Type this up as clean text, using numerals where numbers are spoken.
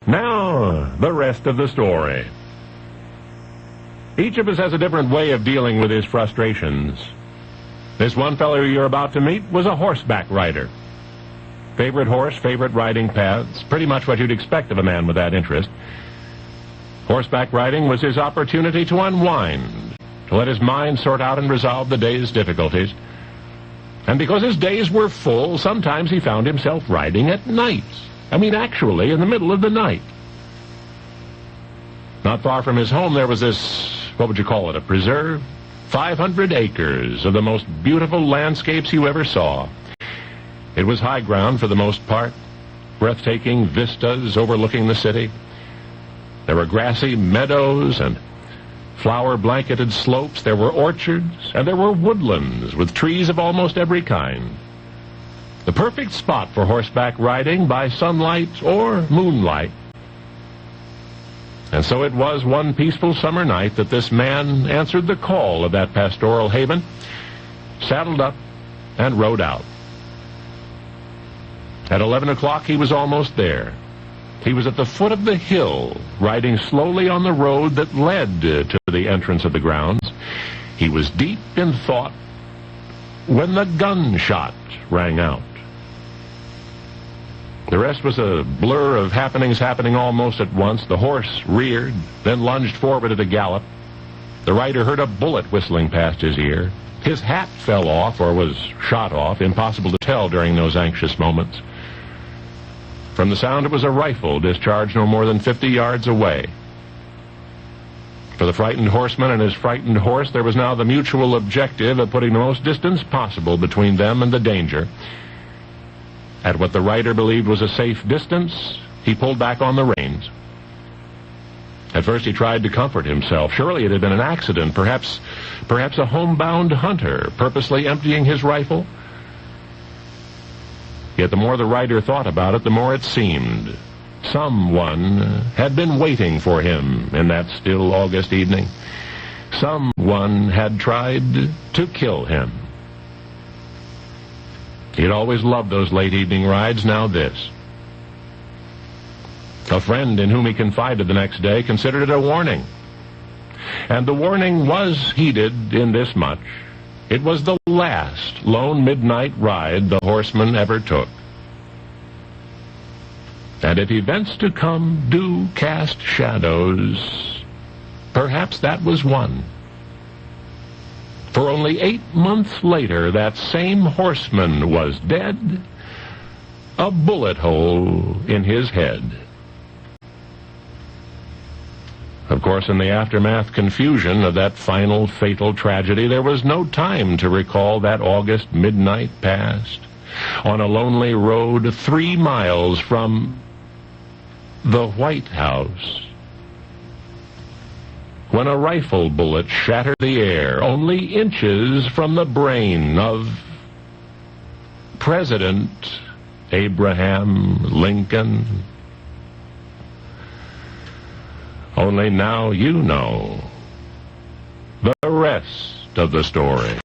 Now, the rest of the story. Each of us has a different way of dealing with his frustrations. This one fellow you're about to meet was a horseback rider. Favorite horse, favorite riding paths, pretty much what you'd expect of a man with that interest. Horseback riding was his opportunity to unwind, to let his mind sort out and resolve the day's difficulties. And because his days were full, sometimes he found himself riding at night. Actually, in the middle of the night. Not far from his home, there was this, what would you call it, a preserve? 500 acres of the most beautiful landscapes you ever saw. It was high ground for the most part, breathtaking vistas overlooking the city. There were grassy meadows and flower-blanketed slopes. There were orchards, and there were woodlands with trees of almost every kind. The perfect spot for horseback riding by sunlight or moonlight. And so it was one peaceful summer night that this man answered the call of that pastoral haven, saddled up, and rode out. At 11 o'clock, he was almost there. He was at the foot of the hill, riding slowly on the road that led to the entrance of the grounds. He was deep in thought when the gunshot rang out. The rest was a blur of happenings happening almost at once. The horse reared, then lunged forward at a gallop. The rider heard a bullet whistling past his ear. His hat fell off or was shot off, impossible to tell during those anxious moments. From the sound, it was a rifle discharged no more than 50 yards away. For the frightened horseman and his frightened horse, there was now the mutual objective of putting the most distance possible between them and the danger. At what the rider believed was a safe distance, he pulled back on the reins. At first he tried to comfort himself. Surely it had been an accident, perhaps a homebound hunter purposely emptying his rifle. Yet the more the rider thought about it, the more it seemed someone had been waiting for him in that still August evening. Someone had tried to kill him. He had always loved those late evening rides, now this. A friend in whom he confided the next day considered it a warning. And the warning was heeded in this much. It was the last lone midnight ride the horseman ever took. And if events to come do cast shadows, perhaps that was one. For only 8 months later, that same horseman was dead, a bullet hole in his head. Of course, in the aftermath confusion of that final fatal tragedy, there was no time to recall that August midnight past on a lonely road 3 miles from the White House, when a rifle bullet shattered the air only inches from the brain of President Abraham Lincoln. Only now you know the rest of the story.